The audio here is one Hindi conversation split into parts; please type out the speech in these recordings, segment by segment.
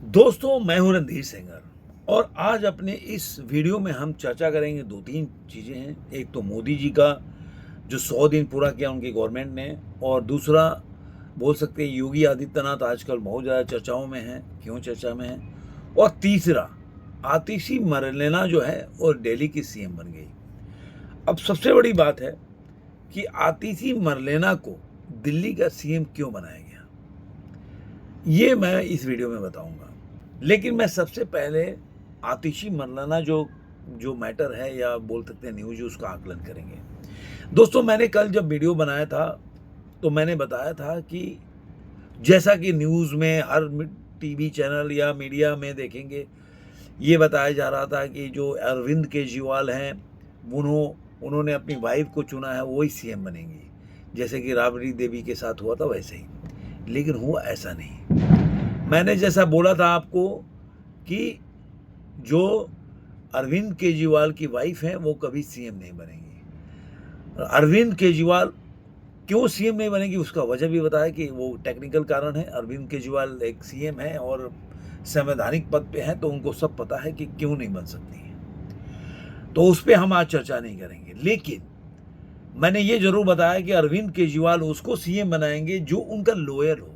दोस्तों, मैं हूं रणधीर सिंगर और आज अपने इस वीडियो में हम चर्चा करेंगे दो तीन चीज़ें हैं। एक तो मोदी जी का जो 100 दिन पूरा किया उनकी गवर्नमेंट ने, और दूसरा बोल सकते हैं योगी आदित्यनाथ आजकल बहुत ज़्यादा चर्चाओं में हैं, क्यों चर्चा में हैं। और तीसरा, आतिशी मरलेना जो है और दिल्ली की सीएम बन गई। अब सबसे बड़ी बात है कि आतिशी मरलेना को दिल्ली का सीएम क्यों बनाया गया, ये मैं इस वीडियो में बताऊंगा। लेकिन मैं सबसे पहले आतिशी मरलाना जो जो मैटर है या बोल सकते हैं न्यूज, उसका आकलन करेंगे। दोस्तों, मैंने कल जब वीडियो बनाया था तो मैंने बताया था कि जैसा कि न्यूज़ में हर टीवी चैनल या मीडिया में देखेंगे, ये बताया जा रहा था कि जो अरविंद केजरीवाल हैं उन्होंने अपनी वाइफ को चुना है, वही सीएम बनेंगी, जैसे कि राबड़ी देवी के साथ हुआ था वैसे ही। लेकिन हुआ ऐसा नहीं। मैंने जैसा बोला था आपको कि जो अरविंद केजरीवाल की वाइफ हैं वो कभी सीएम नहीं बनेंगी। अरविंद केजरीवाल क्यों सीएम नहीं बनेगी उसका वजह भी बताया कि वो टेक्निकल कारण है। अरविंद केजरीवाल एक सीएम है और संवैधानिक पद पे हैं, तो उनको सब पता है कि क्यों नहीं बन सकती है, तो उस पर हम आज चर्चा नहीं करेंगे। लेकिन मैंने ये जरूर बताया कि अरविंद केजरीवाल उसको सीएम बनाएंगे जो उनका लॉयल हो।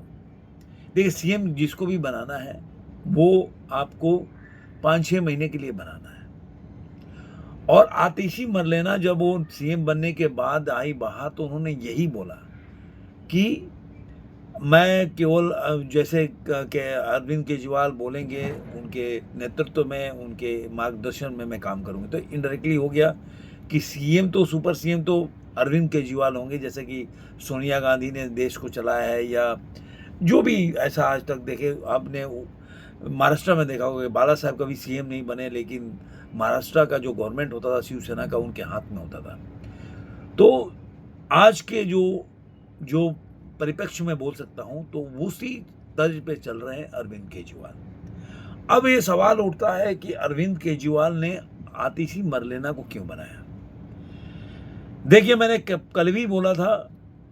देखिए, सीएम जिसको भी बनाना है वो आपको 5-6 महीने के लिए बनाना है। और आतिशी मरलेना जब वो सीएम बनने के बाद आई बाहर, तो उन्होंने यही बोला कि मैं केवल जैसे के अरविंद केजरीवाल बोलेंगे उनके नेतृत्व में, उनके मार्गदर्शन में मैं काम करूंगी। तो इनडायरेक्टली हो गया कि सीएम तो, सुपर सीएम तो अरविंद केजरीवाल होंगे, जैसे कि सोनिया गांधी ने देश को चलाया है, या जो भी ऐसा आज तक देखे आपने महाराष्ट्र में देखा होगा। बाला साहब कभी सीएम नहीं बने, लेकिन महाराष्ट्र का जो गवर्नमेंट होता था शिवसेना का, उनके हाथ में होता था। तो आज के जो जो परिप्रेक्ष्य में बोल सकता हूं, तो उसी तर्ज पे चल रहे हैं अरविंद केजरीवाल। अब ये सवाल उठता है कि अरविंद केजरीवाल ने आतिशी मरलेना को क्यों बनाया। देखिए, मैंने कल भी बोला था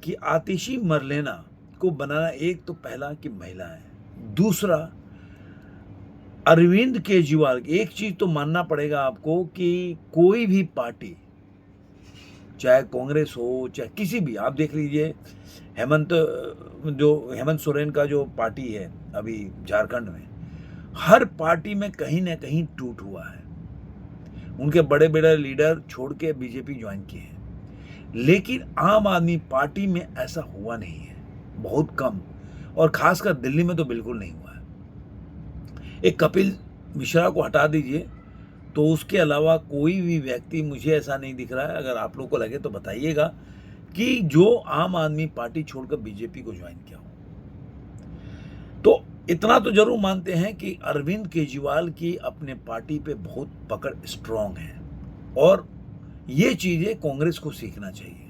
कि आतिशी मरलेना को बनाना, एक तो पहला कि महिला है, दूसरा अरविंद केजरीवाल, एक चीज तो मानना पड़ेगा आपको कि कोई भी पार्टी, चाहे कांग्रेस हो चाहे किसी भी, आप देख लीजिए हेमंत सोरेन का जो पार्टी है अभी झारखंड में, हर पार्टी में कहीं ना कहीं टूट हुआ है। उनके बड़े बड़े लीडर छोड़ के बीजेपी ज्वाइन किए हैं, लेकिन आम आदमी पार्टी में ऐसा हुआ नहीं है, बहुत कम, और खासकर दिल्ली में तो बिल्कुल नहीं हुआ है। एक कपिल मिश्रा को हटा दीजिए, तो उसके अलावा कोई भी व्यक्ति मुझे ऐसा नहीं दिख रहा है, अगर आप लोग को लगे तो बताइएगा, कि जो आम आदमी पार्टी छोड़कर बीजेपी को ज्वाइन किया हो। तो इतना तो जरूर मानते हैं कि अरविंद केजरीवाल की अपने पार्टी पे बहुत पकड़ स्ट्रांग है, और ये चीजें कांग्रेस को सीखना चाहिए।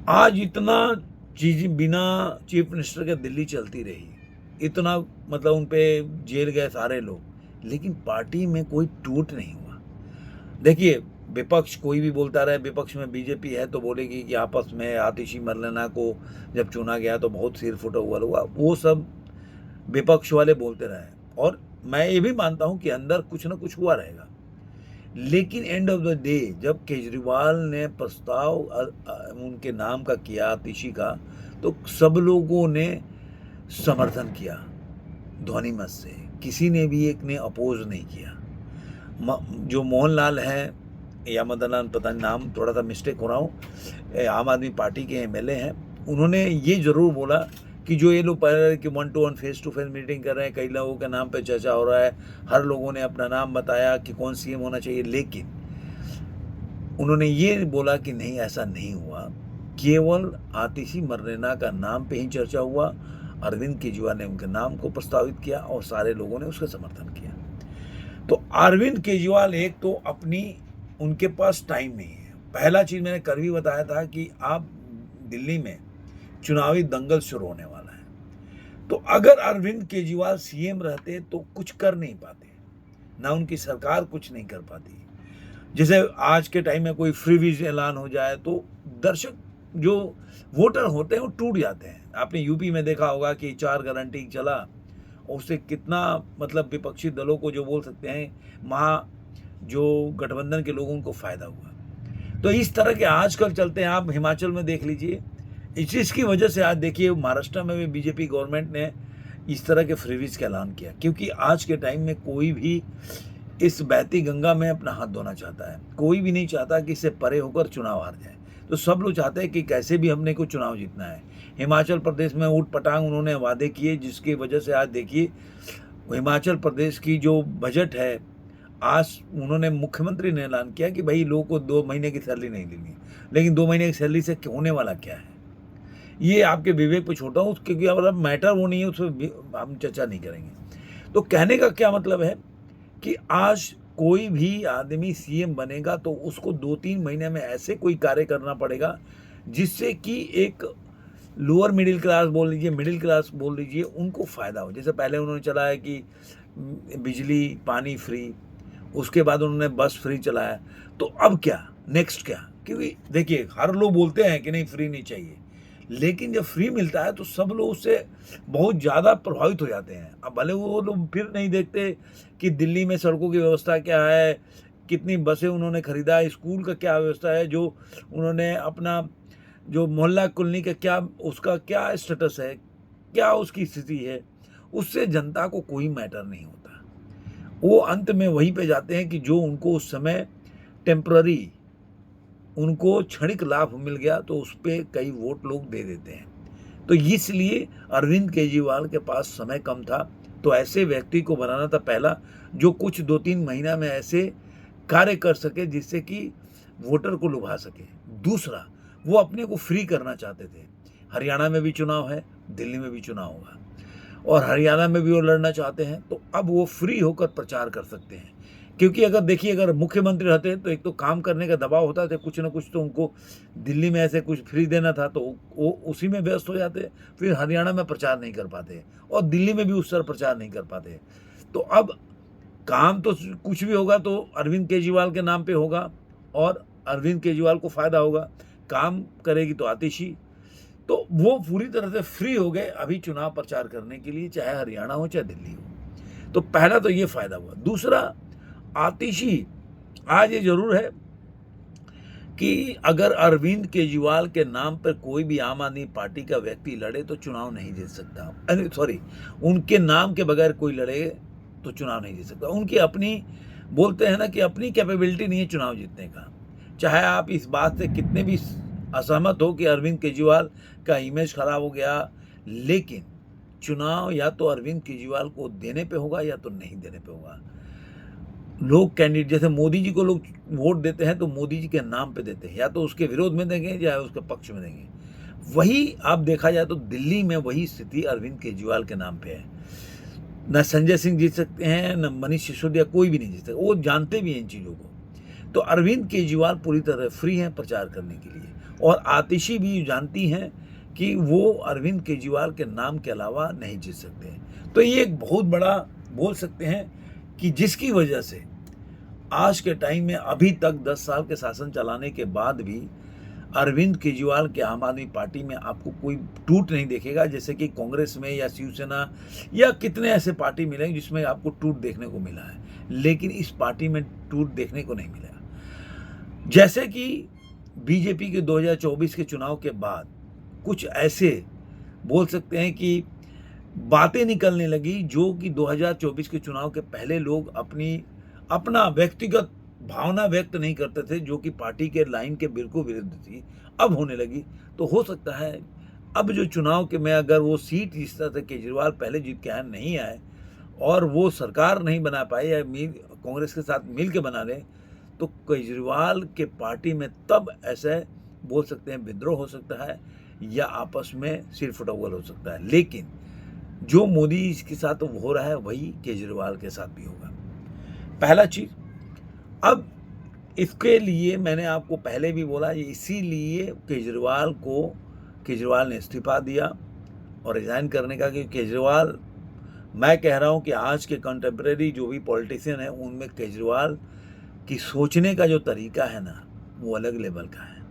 आज इतना चीज बिना चीफ मिनिस्टर के दिल्ली चलती रही, इतना मतलब उन पे जेल गए सारे लोग, लेकिन पार्टी में कोई टूट नहीं हुआ। देखिए, विपक्ष कोई भी बोलता रहे, विपक्ष में बीजेपी है तो बोलेगी कि आपस में आतिशी मरलेना को जब चुना गया तो बहुत सिर फुटा हुआ, वो सब विपक्ष वाले बोलते रहे। और मैं ये भी मानता हूं कि अंदर कुछ ना कुछ हुआ रहेगा, लेकिन एंड ऑफ द डे जब केजरीवाल ने प्रस्ताव उनके नाम का किया, आतिशी का, तो सब लोगों ने समर्थन किया ध्वनि मत से, किसी ने भी एक ने अपोज नहीं किया। जो मोहनलाल है या मदन लाल, पता नहीं नाम थोड़ा सा मिस्टेक हो रहा हूँ, आम आदमी पार्टी के एमएलए हैं, उन्होंने ये जरूर बोला कि जो ये लोग पहले कि 1-to-1 फेस-टू-फेस मीटिंग कर रहे हैं, कई लोगों के नाम पे चर्चा हो रहा है, हर लोगों ने अपना नाम बताया कि कौन सीएम होना चाहिए, लेकिन उन्होंने ये बोला कि नहीं, ऐसा नहीं हुआ, केवल आतिशी मरलेना का नाम पे ही चर्चा हुआ। अरविंद केजरीवाल ने उनके नाम को प्रस्तावित किया और सारे लोगों ने उसका समर्थन किया। तो अरविंद केजरीवाल, एक तो अपनी, उनके पास टाइम नहीं है। पहला चीज मैंने कल भी बताया था कि आप दिल्ली में चुनावी दंगल शुरू होने वाला है, तो अगर अरविंद केजरीवाल सीएम रहते तो कुछ कर नहीं पाते, ना उनकी सरकार कुछ नहीं कर पाती। जैसे आज के टाइम में कोई फ्री वीज ऐलान हो जाए तो दर्शक जो वोटर होते हैं वो टूट जाते हैं। आपने यूपी में देखा होगा कि 4 गारंटी चला उससे कितना मतलब विपक्षी दलों को जो बोल सकते हैं जो गठबंधन के लोगों को फ़ायदा हुआ। तो इस तरह के आजकल चलते हैं, आप हिमाचल में देख लीजिए, इस चीज़ की वजह से आज देखिए महाराष्ट्र में भी बीजेपी गवर्नमेंट ने इस तरह के फ्रीवीज का ऐलान किया, क्योंकि आज के टाइम में कोई भी इस बहती गंगा में अपना हाथ धोना चाहता है, कोई भी नहीं चाहता कि इससे परे होकर चुनाव हार जाए। तो सब लोग चाहते हैं कि कैसे भी हमने को चुनाव जीतना है। हिमाचल प्रदेश में ऊट पटांग उन्होंने वादे किए, जिसकी वजह से आज देखिए हिमाचल प्रदेश की जो बजट है, आज उन्होंने मुख्यमंत्री ने ऐलान किया कि भाई लोगों को 2 महीने की सैलरी नहीं लेनी, लेकिन 2 महीने की सैलरी से होने वाला क्या है, ये आपके विवेक पे छोड़ता हूँ, क्योंकि अगर मैटर वो नहीं है उस पर हम चर्चा नहीं करेंगे। तो कहने का क्या मतलब है कि आज कोई भी आदमी सीएम बनेगा तो उसको 2-3 महीने में ऐसे कोई कार्य करना पड़ेगा जिससे कि एक लोअर मिडिल क्लास बोल लीजिए, मिडिल क्लास बोल लीजिए, उनको फ़ायदा हो। जैसे पहले उन्होंने चलाया कि बिजली पानी फ्री, उसके बाद उन्होंने बस फ्री चलाया, तो अब क्या, नेक्स्ट क्या? क्योंकि देखिए हर लोग बोलते हैं कि नहीं फ्री नहीं चाहिए, लेकिन जब फ्री मिलता है तो सब लोग उससे बहुत ज़्यादा प्रभावित हो जाते हैं। अब भले वो लोग फिर नहीं देखते कि दिल्ली में सड़कों की व्यवस्था क्या है, कितनी बसें उन्होंने खरीदा, स्कूल का क्या व्यवस्था है, जो उन्होंने अपना जो मोहल्ला कॉलोनी का क्या, उसका क्या स्टेटस है, क्या उसकी स्थिति है, उससे जनता को कोई मैटर नहीं होता। वो अंत में वहीं पे जाते हैं कि जो उनको उस समय टेम्पररी उनको क्षणिक लाभ मिल गया, तो उस पर कई वोट लोग दे देते हैं। तो इसलिए अरविंद केजरीवाल के पास समय कम था, तो ऐसे व्यक्ति को बनाना था पहला, जो कुछ 2-3 महीना में ऐसे कार्य कर सके जिससे कि वोटर को लुभा सके। दूसरा, वो अपने को फ्री करना चाहते थे। हरियाणा में भी चुनाव है, दिल्ली में भी चुनाव होगा, और हरियाणा में भी वो लड़ना चाहते हैं, तो अब वो फ्री होकर प्रचार कर सकते हैं। क्योंकि अगर देखिए, अगर मुख्यमंत्री रहते तो एक तो काम करने का दबाव होता था, कुछ ना कुछ तो उनको दिल्ली में ऐसे कुछ फ्री देना था, तो वो उसी में व्यस्त हो जाते, फिर हरियाणा में प्रचार नहीं कर पाते और दिल्ली में भी उस तरह प्रचार नहीं कर पाते। तो अब काम तो कुछ भी होगा तो अरविंद केजरीवाल के नाम पे होगा और अरविंद केजरीवाल को फ़ायदा होगा। काम करेगी तो आतिशी, तो वो पूरी तरह से फ्री हो गए अभी चुनाव प्रचार करने के लिए, चाहे हरियाणा हो चाहे दिल्ली हो। तो पहला तो ये फ़ायदा हुआ। दूसरा, आतिशी आज ये जरूर है कि अगर अरविंद केजरीवाल के नाम पर कोई भी आम आदमी पार्टी का व्यक्ति लड़े तो चुनाव नहीं जीत सकता। सॉरी, उनके नाम के बगैर कोई लड़े तो चुनाव नहीं जीत सकता। उनकी अपनी, बोलते हैं ना कि अपनी कैपेबिलिटी नहीं है चुनाव जीतने का। चाहे आप इस बात से कितने भी असहमत हो कि अरविंद केजरीवाल का इमेज खराब हो गया, लेकिन चुनाव या तो अरविंद केजरीवाल को देने पे होगा या तो नहीं देने पे होगा। लोग कैंडिडेट, जैसे मोदी जी को लोग वोट देते हैं तो मोदी जी के नाम पे देते हैं, या तो उसके विरोध में देंगे या उसके पक्ष में देंगे। वही आप देखा जाए तो दिल्ली में वही स्थिति अरविंद केजरीवाल के नाम पे है। न संजय सिंह जीत सकते हैं, न मनीष सिसोदिया, कोई भी नहीं जीत सकता। वो जानते भी हैं इन चीज़ों को। तो अरविंद केजरीवाल पूरी तरह फ्री हैं प्रचार करने के लिए, और आतिशी भी जानती हैं कि वो अरविंद केजरीवाल के नाम के अलावा नहीं जीत सकते। तो ये एक बहुत बड़ा, बोल सकते हैं कि जिसकी वजह से आज के टाइम में अभी तक 10 साल के शासन चलाने के बाद भी अरविंद केजरीवाल के आम आदमी पार्टी में आपको कोई टूट नहीं देखेगा, जैसे कि कांग्रेस में या शिवसेना या कितने ऐसे पार्टी मिलेंगे जिसमें आपको टूट देखने को मिला है, लेकिन इस पार्टी में टूट देखने को नहीं मिला। जैसे कि बीजेपी के 2024 के चुनाव के बाद कुछ ऐसे, बोल सकते हैं कि बातें निकलने लगी, जो कि 2024 के चुनाव के पहले लोग अपना व्यक्तिगत भावना व्यक्त नहीं करते थे, जो कि पार्टी के लाइन के बिल्कुल विरुद्ध थी, अब होने लगी। तो हो सकता है अब जो चुनाव के में अगर वो सीट जिस तरह से केजरीवाल पहले जीत के आए नहीं आए और वो सरकार नहीं बना पाए या कांग्रेस के साथ मिल के बना लें, तो केजरीवाल के पार्टी में तब ऐसे, बोल सकते हैं, विद्रोह हो सकता है या आपस में सिर फुटौल हो सकता है। लेकिन जो मोदी के साथ हो रहा है वही केजरीवाल के साथ भी होगा। पहला चीज, अब इसके लिए मैंने आपको पहले भी बोला, इसीलिए केजरीवाल ने इस्तीफा दिया और रिजाइन करने का, कि केजरीवाल, मैं कह रहा हूं कि आज के कंटेम्प्रेरी जो भी पॉलिटिशियन है उनमें केजरीवाल की सोचने का जो तरीका है ना, वो अलग लेवल का है।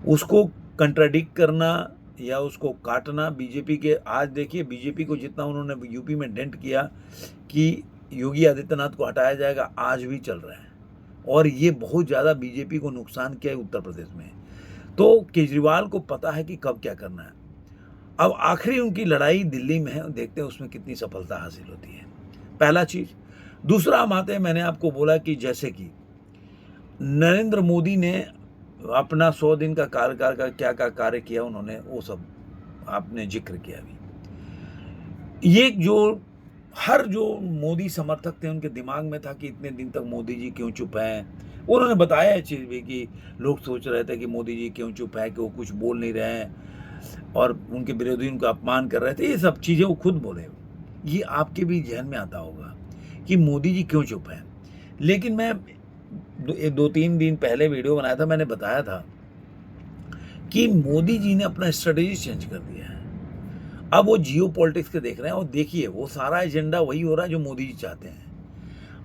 उसको कंट्राडिक्ट करना या उसको काटना बीजेपी के। आज देखिए बीजेपी को जितना उन्होंने यूपी में डेंट किया कि योगी आदित्यनाथ को हटाया जाएगा, आज भी चल रहा है और ये बहुत ज़्यादा बीजेपी को नुकसान किया है उत्तर प्रदेश में। तो केजरीवाल को पता है कि कब क्या करना है। अब आखिरी उनकी लड़ाई दिल्ली में है, देखते हैं उसमें कितनी सफलता हासिल होती है, पहला चीज़। दूसरा हम आते हैं, मैंने आपको बोला कि जैसे कि नरेंद्र मोदी ने अपना 100 दिन का कार्यकाल का क्या क्या कार्य किया उन्होंने, वो सब आपने जिक्र किया अभी। ये जो मोदी समर्थक थे उनके दिमाग में था कि इतने दिन तक मोदी जी क्यों चुप हैं। उन्होंने बताया ये चीज़ भी कि लोग सोच रहे थे कि मोदी जी क्यों चुप है, कि वो कुछ बोल नहीं रहे हैं और उनके विरोधी उनका अपमान कर रहे थे। ये सब चीज़ें वो खुद बोले। ये आपके भी ज़हन में आता होगा कि मोदी जी क्यों चुप हैं। लेकिन मैं 2-3 दिन पहले वीडियो बनाया था, मैंने बताया था कि मोदी जी ने अपना स्ट्रेटेजी चेंज कर दिया है। अब वो जियो पॉलिटिक्स के देख रहे हैं और देखिए वो सारा एजेंडा वही हो रहा है जो मोदी जी चाहते हैं।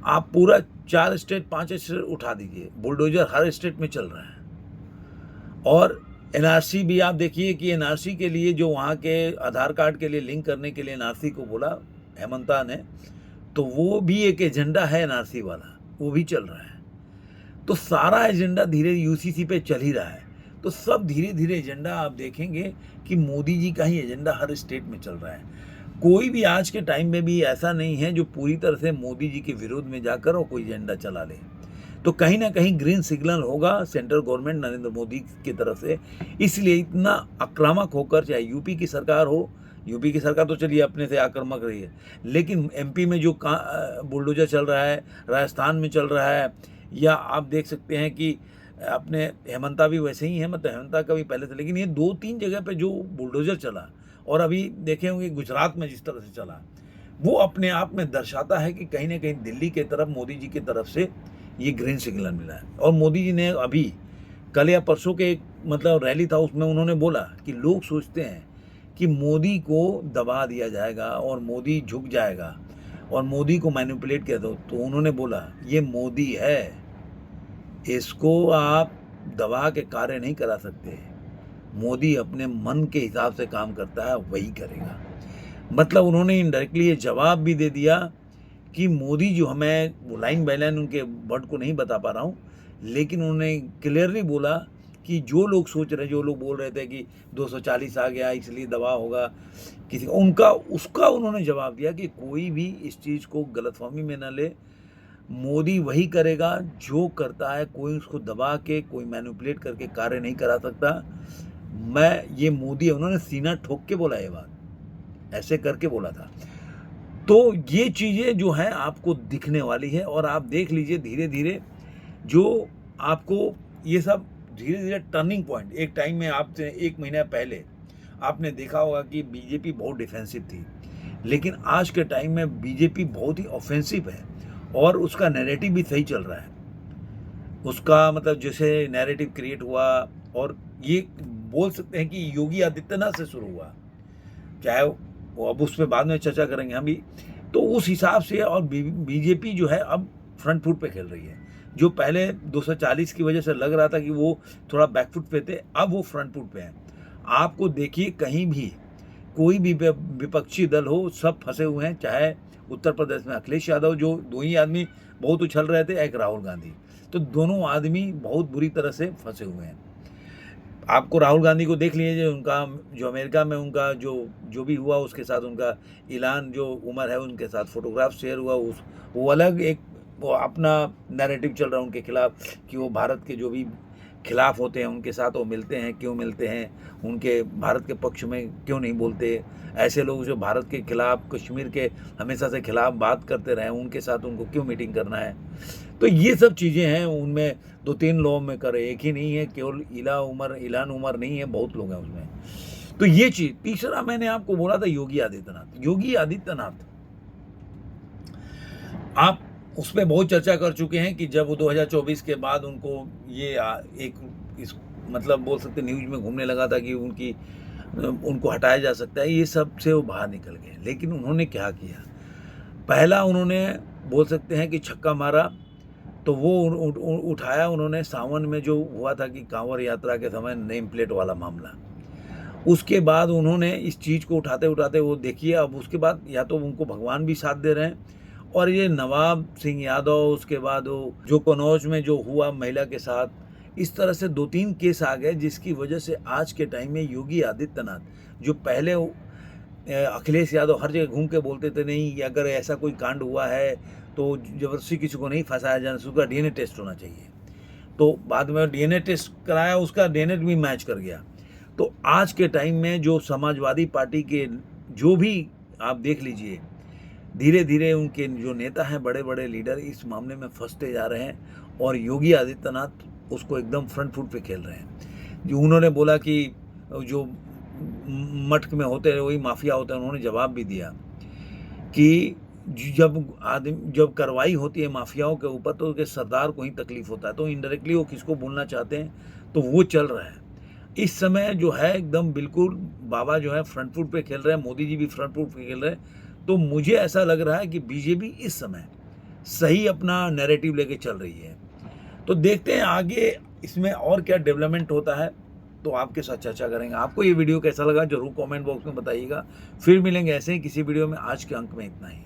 आप पूरा 4 स्टेट 5 स्टेट उठा दीजिए, बुलडोजर हर स्टेट में चल रहा है। और एनआरसी भी आप देखिए कि एनआरसी के लिए जो वहाँ के आधार कार्ड के लिए लिंक करने के लिए एनआरसी को बोला हेमंता ने, तो वो भी एक एजेंडा है एनआरसी वाला, वो भी चल रहा है। तो सारा एजेंडा धीरे यूसीसी पे चल ही रहा है। तो सब धीरे धीरे एजेंडा आप देखेंगे कि मोदी जी का ही एजेंडा हर स्टेट में चल रहा है। कोई भी आज के टाइम में भी ऐसा नहीं है जो पूरी तरह से मोदी जी के विरोध में जाकर और कोई एजेंडा चला ले। तो कहीं ना कहीं ग्रीन सिग्नल होगा सेंट्रल गवर्नमेंट नरेंद्र मोदी की तरफ से। इसलिए इतना आक्रामक होकर, चाहे यूपी की सरकार हो, यूपी की सरकार तो चलिए अपने से आक्रामक रही है, लेकिन एमपी में जो बुलडोजर चल रहा है, राजस्थान में चल रहा है, या आप देख सकते हैं कि अपने हेमंता भी वैसे ही है, मतलब हेमंता का भी पहले था, लेकिन ये 2-3 जगह पे जो बुलडोजर चला और अभी देखे होंगे गुजरात में जिस तरह से चला, वो अपने आप में दर्शाता है कि कहीं ना कहीं दिल्ली के तरफ मोदी जी की तरफ से ये ग्रीन सिग्नल मिला है। और मोदी जी ने अभी कल या परसों के एक मतलब रैली था, उसमें उन्होंने बोला कि लोग सोचते हैं कि मोदी को दबा दिया जाएगा और मोदी झुक जाएगा और मोदी को मैनिपुलेट किया। तो उन्होंने बोला ये मोदी है, इसको आप दबा के कार्य नहीं करा सकते। मोदी अपने मन के हिसाब से काम करता है, वही करेगा। मतलब उन्होंने इनडायरेक्टली ये जवाब भी दे दिया कि मोदी जो, हमें वो लाइन बाय लाइन उनके वर्ड को नहीं बता पा रहा हूँ, लेकिन उन्होंने क्लियरली बोला कि जो लोग सोच रहे, जो लोग बोल रहे थे कि 240 आ गया इसलिए दबाव होगा किसी उनका, उसका उन्होंने जवाब दिया कि कोई भी इस चीज़ को गलतफहमी में न ले। मोदी वही करेगा जो करता है, कोई उसको दबा के, कोई मैनिपुलेट करके कार्य नहीं करा सकता। ये मोदी है, उन्होंने सीना ठोक के बोला ये बात, ऐसे करके बोला था। तो ये चीज़ें जो हैं आपको दिखने वाली है और आप देख लीजिए धीरे धीरे जो आपको ये सब धीरे धीरे टर्निंग पॉइंट। एक टाइम में आपसे 1 महीना पहले आपने देखा होगा कि बीजेपी बहुत डिफेंसिव थी, लेकिन आज के टाइम में बीजेपी बहुत ही ऑफेंसिव है और उसका नैरेटिव भी सही चल रहा है। उसका मतलब जैसे नैरेटिव क्रिएट हुआ, और ये बोल सकते हैं कि योगी आदित्यनाथ से शुरू हुआ, चाहे वो, अब उस पर बाद में चर्चा करेंगे हम भी। तो उस हिसाब से और बीजेपी जो है अब फ्रंट फुट पे खेल रही है। जो पहले 240 की वजह से लग रहा था कि वो थोड़ा बैकफुट पे थे, अब वो फ्रंट फुट पे हैं। आपको देखिए कहीं भी कोई भी विपक्षी दल हो, सब फंसे हुए हैं। चाहे उत्तर प्रदेश में अखिलेश यादव, जो 2 ही आदमी बहुत उछल रहे थे, एक राहुल गांधी, तो दोनों आदमी बहुत बुरी तरह से फंसे हुए हैं। आपको राहुल गांधी को देख लीजिए, उनका जो अमेरिका में उनका जो भी हुआ, उसके साथ उनका इलान जो उमर है उनके साथ फोटोग्राफ शेयर हुआ, वो अलग एक वो अपना नैरेटिव चल रहा है उनके खिलाफ कि वो भारत के जो भी खिलाफ होते हैं उनके साथ वो मिलते हैं, क्यों मिलते हैं, उनके भारत के पक्ष में क्यों नहीं बोलते। ऐसे लोग जो भारत के खिलाफ, कश्मीर के हमेशा से खिलाफ बात करते रहे, उनके साथ उनको क्यों मीटिंग करना है। तो ये सब चीज़ें हैं, उनमें 2-3 लोगों में करे, एक ही नहीं है, केवल इलान उमर नहीं है, बहुत लोग हैं उसमें। तो ये चीज़। तीसरा मैंने आपको बोला था योगी आदित्यनाथ, आप उस पर बहुत चर्चा कर चुके हैं कि जब वो 2024 के बाद उनको ये मतलब बोल सकते न्यूज में घूमने लगा था कि उनको हटाया जा सकता है, ये सब से वो बाहर निकल गए। लेकिन उन्होंने क्या किया, पहला उन्होंने बोल सकते हैं कि छक्का मारा, तो वो उठाया उन्होंने सावन में जो हुआ था कि कांवड़ यात्रा के समय नेम प्लेट वाला मामला, उसके बाद उन्होंने इस चीज़ को उठाते-उठाते वो देखिए अब उसके बाद या तो उनको भगवान भी साथ दे रहे हैं और ये नवाब सिंह यादव उसके बाद वो जो कन्नौज में जो हुआ महिला के साथ, इस तरह से 2-3 केस आ गए जिसकी वजह से आज के टाइम में योगी आदित्यनाथ जो पहले अखिलेश यादव हर जगह घूम के बोलते थे नहीं अगर ऐसा कोई कांड हुआ है तो ज़बरदस्ती किसी को नहीं फंसाया जाना, उसका डीएनए टेस्ट होना चाहिए। तो बाद में डीएनए टेस्ट कराया, उसका डीएनए भी मैच कर गया। तो आज के टाइम में जो समाजवादी पार्टी के जो भी आप देख लीजिए, धीरे-धीरे उनके जो नेता हैं, बड़े-बड़े लीडर इस मामले में फँसते जा रहे हैं और योगी आदित्यनाथ उसको एकदम फ्रंट फुट पे खेल रहे हैं। जो उन्होंने बोला कि जो मठ में होते हैं वही माफिया होते हैं, उन्होंने जवाब भी दिया कि जब कार्रवाई होती है माफियाओं के ऊपर तो उसके सरदार को ही तकलीफ होता है, तो इनडायरेक्टली वो किसको बोलना चाहते हैं तो वो चल रहा है। इस समय जो है एकदम बिल्कुल बाबा जो है फ्रंट फुट पे खेल रहे हैं, मोदी जी भी फ्रंट फुट पे खेल रहे हैं। तो मुझे ऐसा लग रहा है कि बीजेपी इस समय सही अपना नैरेटिव लेके चल रही है। तो देखते हैं आगे इसमें और क्या डेवलपमेंट होता है, तो आपके साथ चर्चा करेंगे। आपको ये वीडियो कैसा लगा ज़रूर कमेंट बॉक्स में बताइएगा। फिर मिलेंगे ऐसे ही किसी वीडियो में। आज के अंक में इतना ही।